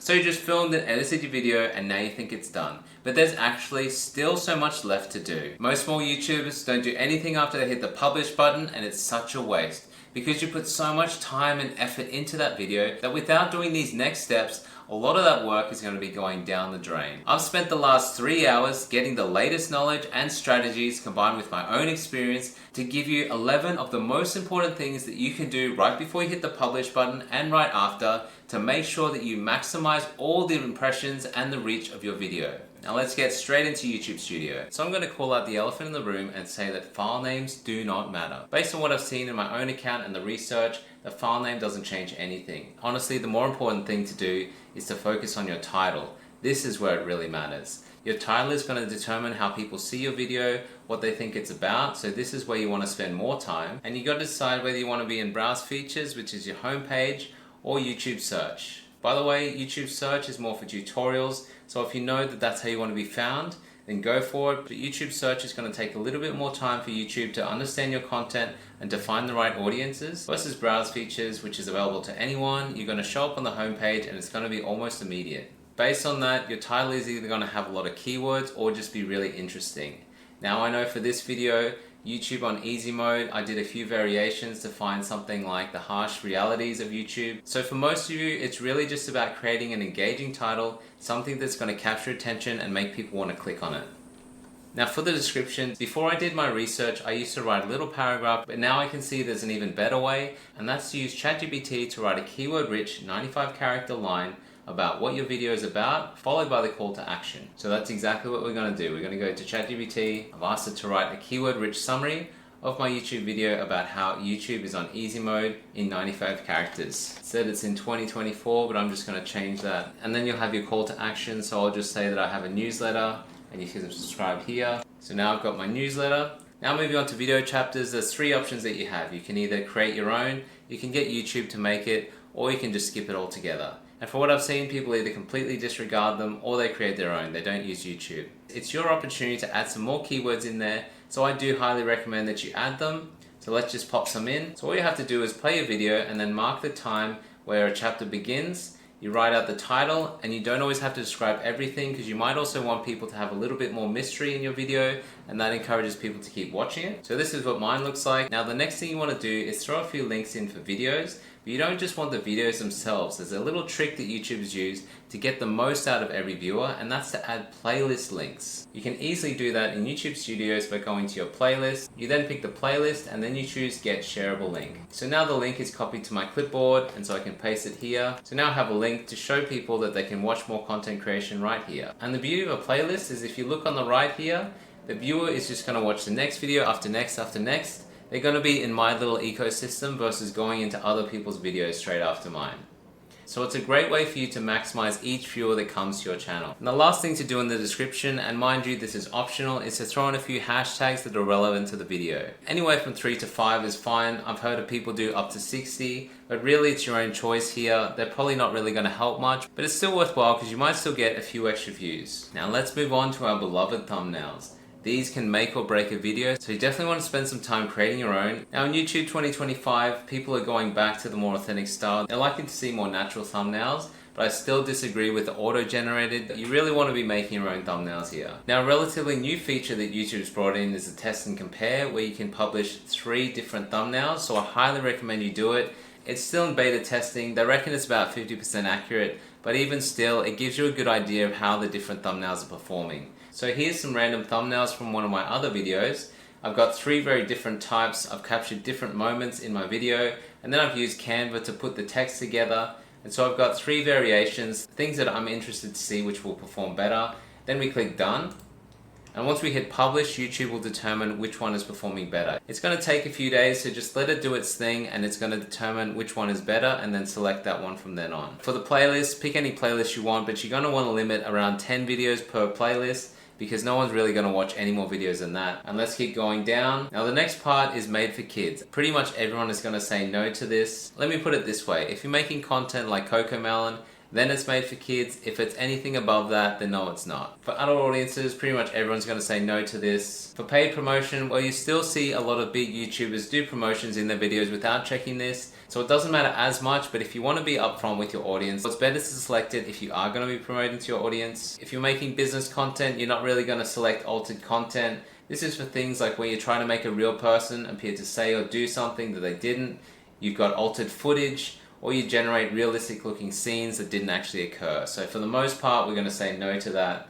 So you just filmed and edited your video and now you think it's done. But there's actually still so much left to do. Most small YouTubers don't do anything after they hit the publish button, and it's such a waste. Because you put so much time and effort into that video that without doing these next steps, a lot of that work is going to be going down the drain. I've spent the last 3 hours getting the latest knowledge and strategies combined with my own experience to give you 11 of the most important things that you can do right before you hit the publish button and right after to make sure that you maximize all the impressions and the reach of your video. Now let's get straight into YouTube Studio. So I'm going to call out the elephant in the room and say that file names do not matter. Based on what I've seen in my own account and the research, the file name doesn't change anything. Honestly, the more important thing to do is to focus on your title. This is where it really matters. Your title is going to determine how people see your video, what they think it's about, so this is where you want to spend more time. And you got to decide whether you want to be in Browse Features, which is your home page, or YouTube Search. By the way, YouTube Search is more for tutorials, so if you know that that's how you want to be found, then go for it. But YouTube Search is going to take a little bit more time for YouTube to understand your content and to find the right audiences versus Browse Features, which is available to anyone. You're going to show up on the home page and it's going to be almost immediate. Based on that, your title is either going to have a lot of keywords or just be really interesting. Now I know for this video, YouTube on easy mode, I did a few variations to find something like the harsh realities of YouTube. So for most of you, it's really just about creating an engaging title, something that's going to capture attention and make people want to click on it. Now for the description, before I did my research, I used to write a little paragraph, but now I can see there's an even better way, and that's to use ChatGPT to write a keyword-rich 95-character line about what your video is about, followed by the call to action. So that's exactly what we're going to do. We're going to go to ChatGPT. I've asked it to write a keyword-rich summary of my YouTube video about how YouTube is on easy mode in 95 characters. It said it's in 2024, but I'm just going to change that. And then you'll have your call to action. So I'll just say that I have a newsletter, and you can subscribe here. So now I've got my newsletter. Now moving on to video chapters, there's 3 options that you have. You can either create your own, you can get YouTube to make it, or you can just skip it altogether. And for what I've seen, people either completely disregard them or they create their own. They don't use YouTube. It's your opportunity to add some more keywords in there, so I do highly recommend that you add them. So let's just pop some in. So all you have to do is play a video and then mark the time where a chapter begins. You write out the title, and you don't always have to describe everything because you might also want people to have a little bit more mystery in your video, and that encourages people to keep watching it. So this is what mine looks like. Now the next thing you want to do is throw a few links in for videos. But you don't just want the videos themselves. There's a little trick that YouTubers use to get the most out of every viewer, and that's to add playlist links. You can easily do that in YouTube Studios by going to your playlist. You then pick the playlist and then you choose Get Shareable Link. So now the link is copied to my clipboard, and so I can paste it here. So now I have a link to show people that they can watch more content creation right here. And the beauty of a playlist is if you look on the right here, the viewer is just going to watch the next video after next after next. They're going to be in my little ecosystem versus going into other people's videos straight after mine. So it's a great way for you to maximize each viewer that comes to your channel. And the last thing to do in the description, and mind you this is optional, is to throw in a few hashtags that are relevant to the video. Anywhere from 3 to 5 is fine. I've heard of people do up to 60, but really it's your own choice here. They're probably not really going to help much, but it's still worthwhile because you might still get a few extra views. Now let's move on to our beloved thumbnails. These can make or break a video, so you definitely want to spend some time creating your own. Now in YouTube 2025, people are going back to the more authentic style. They're liking to see more natural thumbnails, but I still disagree with the auto-generated. You really want to be making your own thumbnails here. Now a relatively new feature that YouTube's brought in is a test and compare, where you can publish 3 different thumbnails, so I highly recommend you do it. It's still in beta testing. They reckon it's about 50% accurate, but even still, it gives you a good idea of how the different thumbnails are performing. So here's some random thumbnails from one of my other videos. I've got 3 very different types. I've captured different moments in my video, and then I've used Canva to put the text together. And so I've got 3 variations, things that I'm interested to see which will perform better. Then we click done. And once we hit publish, YouTube will determine which one is performing better. It's going to take a few days, so just let it do its thing, and it's going to determine which one is better, and then select that one from then on. For the playlist, pick any playlist you want, but you're going to want to limit around 10 videos per playlist, because no one's really going to watch any more videos than that. And let's keep going down. Now the next part is made for kids. Pretty much everyone is going to say no to this. Let me put it this way. If you're making content like Cocomelon then it's made for kids. If it's anything above that, then no, it's not. For adult audiences, pretty much everyone's going to say no to this. For paid promotion, well, you still see a lot of big YouTubers do promotions in their videos without checking this, so it doesn't matter as much. But if you want to be upfront with your audience, it's better to select it if you are going to be promoting to your audience. If you're making business content, you're not really going to select altered content. This is for things like where you're trying to make a real person appear to say or do something that they didn't. You've got altered footage, or you generate realistic looking scenes that didn't actually occur. So for the most part, we're going to say no to that.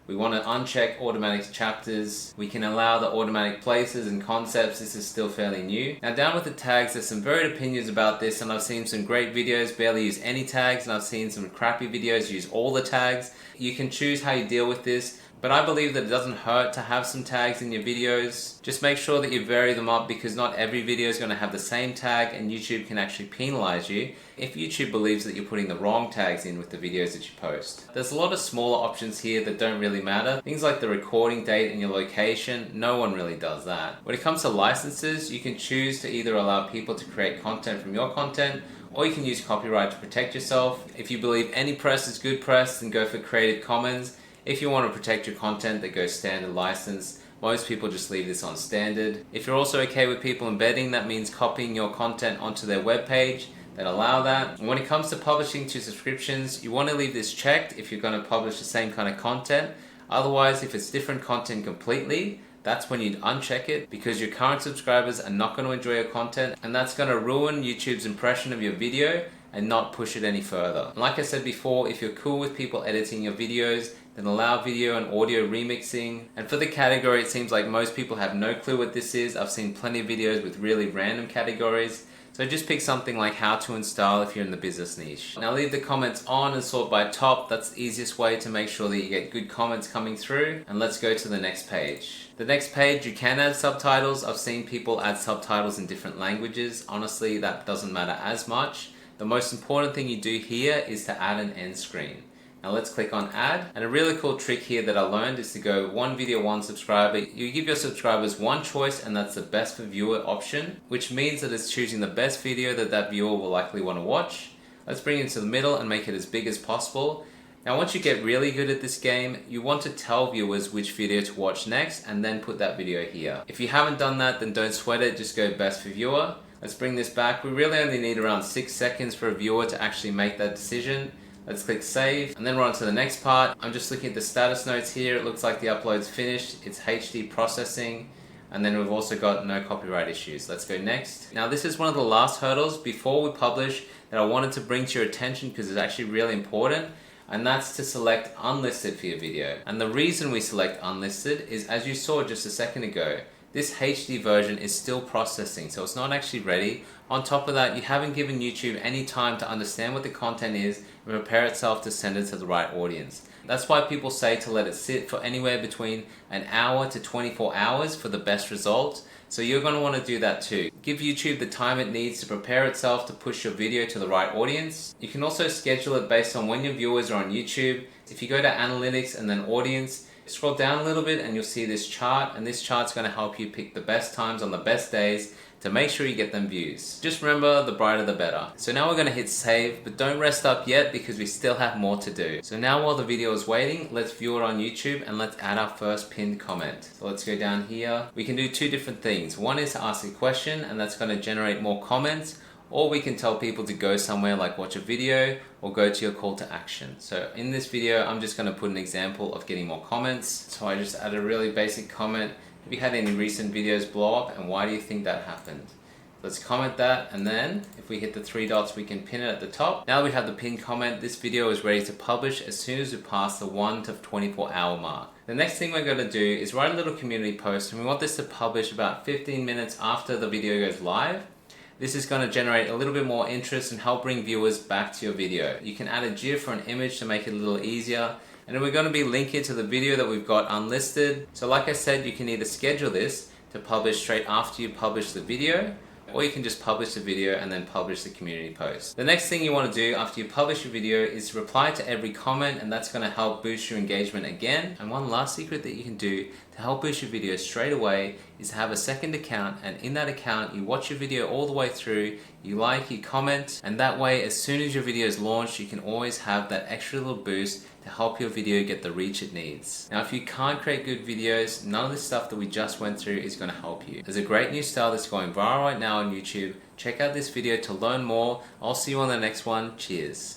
We want to uncheck automatic chapters. We can allow the automatic places and concepts. This is still fairly new. Now down with the tags, there's some varied opinions about this, and I've seen some great videos barely use any tags, and I've seen some crappy videos use all the tags. You can choose how you deal with this, but I believe that it doesn't hurt to have some tags in your videos. Just make sure that you vary them up, because not every video is going to have the same tag, and YouTube can actually penalize you if YouTube believes that you're putting the wrong tags in with the videos that you post. There's a lot of smaller options here that don't really matter. Things like the recording date and your location, no one really does that. When it comes to licenses, you can choose to either allow people to create content from your content, or you can use copyright to protect yourself. If you believe any press is good press, then go for Creative Commons. If you want to protect your content, that goes standard license. Most people just leave this on standard. If you're also okay with people embedding, that means copying your content onto their webpage, then allow that. And when it comes to publishing to subscriptions, you want to leave this checked if you're going to publish the same kind of content. Otherwise, if it's different content completely, that's when you'd uncheck it, because your current subscribers are not going to enjoy your content, and that's going to ruin YouTube's impression of your video and not push it any further. And like I said before, if you're cool with people editing your videos, then allow video and audio remixing. And for the category, it seems like most people have no clue what this is. I've seen plenty of videos with really random categories. So just pick something like how to install if you're in the business niche. Now leave the comments on and sort by top. That's the easiest way to make sure that you get good comments coming through. And let's go to the next page. The next page, you can add subtitles. I've seen people add subtitles in different languages. Honestly, that doesn't matter as much. The most important thing you do here is to add an end screen. Now let's click on add, and a really cool trick here that I learned is to go one video, one subscriber. You give your subscribers one choice, and that's the best for viewer option, which means that it's choosing the best video that that viewer will likely want to watch. Let's bring it to the middle and make it as big as possible. Now once you get really good at this game, you want to tell viewers which video to watch next and then put that video here. If you haven't done that, then don't sweat it, just go best for viewer. Let's bring this back. We really only need around 6 seconds for a viewer to actually make that decision. Let's click save, and then we're on to the next part. I'm just looking at the status notes here. It looks like the upload's finished. It's HD processing, and then we've also got no copyright issues. Let's go next. Now this is one of the last hurdles before we publish that I wanted to bring to your attention, because it's actually really important, and that's to select unlisted for your video. And the reason we select unlisted is, as you saw just a second ago, this HD version is still processing, so it's not actually ready. On top of that, you haven't given YouTube any time to understand what the content is and prepare itself to send it to the right audience. That's why people say to let it sit for anywhere between an hour to 24 hours for the best results. So you're going to want to do that too. Give YouTube the time it needs to prepare itself to push your video to the right audience. You can also schedule it based on when your viewers are on YouTube. If you go to analytics and then audience, scroll down a little bit and you'll see this chart, and this chart's going to help you pick the best times on the best days to make sure you get them views. Just remember, the brighter the better. So now we're going to hit save, but don't rest up yet because we still have more to do. So now while the video is waiting, let's view it on YouTube and let's add our first pinned comment. So let's go down here. We can do two different things. One is to ask a question, and that's going to generate more comments, or we can tell people to go somewhere like watch a video or go to your call to action. So in this video, I'm just going to put an example of getting more comments. So I just added a really basic comment. Have you had any recent videos blow up, and why do you think that happened? Let's comment that, and then if we hit the 3 dots, we can pin it at the top. Now we have the pinned comment. This video is ready to publish as soon as we pass the 1 to 24 hour mark. The next thing we're going to do is write a little community post, and we want this to publish about 15 minutes after the video goes live. This is going to generate a little bit more interest and help bring viewers back to your video. You can add a GIF or an image to make it a little easier. And then we're going to be linking to the video that we've got unlisted. So like I said, you can either schedule this to publish straight after you publish the video, or you can just publish the video and then publish the community post. The next thing you want to do after you publish your video is reply to every comment, and that's going to help boost your engagement again. And one last secret that you can do to help boost your video straight away is have a second account, and in that account you watch your video all the way through, you like, you comment, and that way as soon as your video is launched you can always have that extra little boost to help your video get the reach it needs. Now if you can't create good videos, none of the stuff that we just went through is going to help you. There's a great new style that's going viral right now on YouTube. Check out this video to learn more. I'll see you on the next one. Cheers.